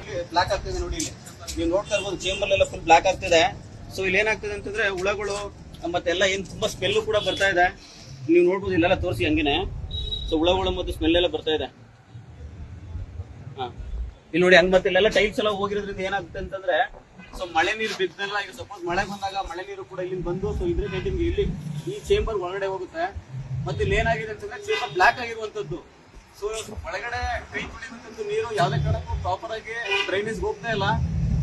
Full block ಆಗ್ತಿದೆ ನೋಡಿ. ಇಲ್ಲಿ ನೀವು ನೋಡ್ತಾ ಇರ್ಬೋದು ಚೇಂಬರ್ ಎಲ್ಲ ಫುಲ್ ಬ್ಲಾಕ್ ಆಗ್ತಿದೆ. ಸೊ ಇಲ್ಲಿ ಏನಾಗ್ತದೆ ಅಂತಂದ್ರೆ ಹುಳಗಳು ಮತ್ತೆಲ್ಲ ಏನ್ ತುಂಬಾ ಸ್ಮೆಲ್ ಕೂಡ ಬರ್ತಾ ಇದೆ. ನೀವು ನೋಡ್ಬೋದು ಇಲ್ಲೆಲ್ಲ ತೋರಿಸಿ ಹಂಗೇನೆ. ಸೊ ಹುಳಗಳು ಮತ್ತೆ ಸ್ಮೆಲ್ ಎಲ್ಲ ಬರ್ತಾ ಇದೆ. ಇಲ್ಲಿ ನೋಡಿ ಹಂಗ್ ಮತ್ತೆ ಇಲ್ಲೆಲ್ಲ ಟೈಲ್ಸ್ ಎಲ್ಲ ಹೋಗಿರೋದ್ರಿಂದ ಏನಾಗುತ್ತೆ ಅಂತಂದ್ರೆ ಸೊ ಮಳೆ ನೀರು ಬಿದ್ದಲ್ಲ. ಈಗ ಸಪೋಸ್ ಮಳೆ ಬಂದಾಗ ಮಳೆ ನೀರು ಕೂಡ ಇಲ್ಲಿ ಬಂದು ಸೊ ಇದ್ರಿಂದ ನಿಮ್ಗೆ ಇಲ್ಲಿ ಈ ಚೇಂಬರ್ ಒಳಗಡೆ ಹೋಗುತ್ತೆ. ಮತ್ತೆ ಇಲ್ಲಿ ಏನಾಗಿದೆ ಅಂತಂದ್ರೆ ಚೇಂಬರ್ ಬ್ಲಾಕ್ ಆಗಿರುವಂತದ್ದು. ಸೊ ಒಳಗಡೆ ಕೈ ತೊಳಿದಂತದ್ದು ನೀರು ಯಾವ್ದೇ ಕಾರಣಕ್ಕೂ ಪ್ರಾಪರ್ ಆಗಿ ಡ್ರೈನೇಜ್ ಹೋಗ್ತಾ ಇಲ್ಲ.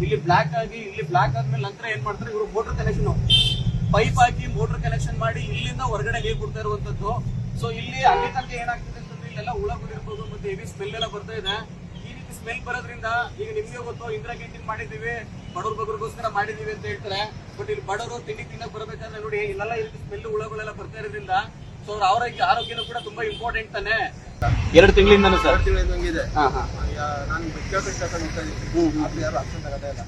ಇಲ್ಲಿ ಬ್ಲಾಕ್ ಆಗಿ ಇಲ್ಲಿ ಬ್ಲಾಕ್ ಆದ್ಮೇಲೆ ನಂತರ ಏನ್ ಮಾಡ್ತಾರೆ ಇವರು ಮೋಟರ್ ಕನೆಕ್ಷನ್ ಪೈಪ್ ಹಾಕಿ ಮೋಟರ್ ಕನೆಕ್ಷನ್ ಮಾಡಿ ಇಲ್ಲಿಂದ ಹೊರಗಡೆ ನೀರು ಕೊಡ್ತಾ ಇರುವಂತದ್ದು. ಸೊ ಇಲ್ಲಿ ಅಲ್ಲಿ ತನಕ ಏನಾಗ್ತಿದೆ ಅಂತಂದ್ರೆ ಇಲ್ಲೆಲ್ಲ ಹುಳಗಳು ಇರ್ಬೋದು ಮತ್ತೆ ಹೆವಿ ಸ್ಮೆಲ್ ಎಲ್ಲ ಬರ್ತಾ ಇದೆ. ಈ ರೀತಿ ಸ್ಮೆಲ್ ಬರೋದ್ರಿಂದ ಈಗ ನಿಮ್ಗೆ ಗೊತ್ತು ಇಂದಿರಾ ಕ್ಯಾಂಟೀನ್ ಮಾಡಿದೀವಿ, ಬಡವ್ರ ಬಗ್ರಿಗೋಸ್ಕರ ಮಾಡಿದೀವಿ ಅಂತ ಹೇಳ್ತಾರೆ. ಬಟ್ ಇಲ್ಲಿ ಬಡವರು ತಿಂಡಿ ತಿನ್ನಕ್ ಬರ್ಬೇಕಾದ್ರೆ ನೋಡಿ ಇಲ್ಲೆಲ್ಲ ಈ ರೀತಿ ಸ್ಮೆಲ್ ಹುಳಗಳೆಲ್ಲ ಬರ್ತಾ ಇರೋದ್ರಿಂದ ಸೊ ಅವ್ರ ಆರೋಗ್ಯನೂ ಕೂಡ ತುಂಬಾ ಇಂಪಾರ್ಟೆಂಟ್ ತಾನೆ. 2 ತಿಂಗಳಿಂದ ಸರ್ 2 ತಿಂಗಳಿಂದ ನಾನು ಮೆಕ್ಯಾಪೇಟ್ ತಗೊಂಡು ಹೋಗ್ತಾ ಇದ್ದೀನಿ. ಅದು ಯಾರು ಆಕ್ಷನ್ ತಗೋತಾ ಇಲ್ಲ.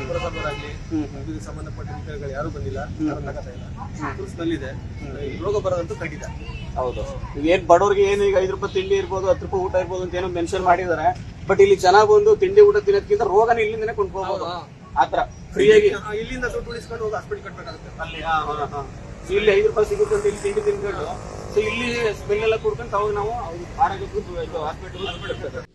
ಪುರಸಭೆಯಾಗಲಿ ಇದಕ್ಕೆ ಸಂಬಂಧಪಟ್ಟ ಅಧಿಕಾರಿಗಳು ಯಾರು ಬಂದಿಲ್ಲ, ಯಾರು ತಗೋತಾ ಇಲ್ಲ. ಫುಲ್ ಸ್ಮೆಲ್ ಇದೆ. ರೋಗ ಬರೋದಂತೂ ಖಂಡಿತ. ಹೌದು. ಏನ್ ಬಡವ್ರಿಗೆ ಏನು ಈಗ 5 ರೂಪಾಯಿ ತಿಂಡಿ ಇರ್ಬೋದು, 10 ರೂಪಾಯಿ ಊಟ ಇರ್ಬೋದು ಅಂತ ಏನೋ ಮೆನ್ಷನ್ ಮಾಡಿದಾರೆ. ಬಟ್ ಇಲ್ಲಿ ಚೆನ್ನಾಗಿ ಬಂದು ತಿಂಡಿ ಊಟ ತಿನ್ನೋದಕ್ಕಿಂತ ರೋಗನ ಇಲ್ಲಿಂದನೇ ಕೊಂಡ್ಕೋಬಹುದು. ಆತರ ಫ್ರೀಯಾಗಿ ಇಲ್ಲಿಂದ ದುಡ್ಡು ಉಳಿಸ್ಕೊಂಡು ಹೋಗಿ ಹಾಸ್ಪಿಟಲ್ ಕಟ್ಬೇಕಾಗುತ್ತೆ. ಅಲ್ಲಿ ಇಲ್ಲಿ 5 ರೂಪಾಯಿ ಸಿಗುತ್ತೆ ಅಂತ ಇಲ್ಲಿ ತಿಂಡಿ ತಿನ್ಕೊಂಡು ಸೊ ಇಲ್ಲಿ ಸ್ಮೆಲ್ ಎಲ್ಲ ಕುಡ್ಕೊಂಡು ಅವಾಗ ನಾವು ಆರೋಗ್ಯಕ್ಕೂ ಹಾಸ್ಪಿಟಲ್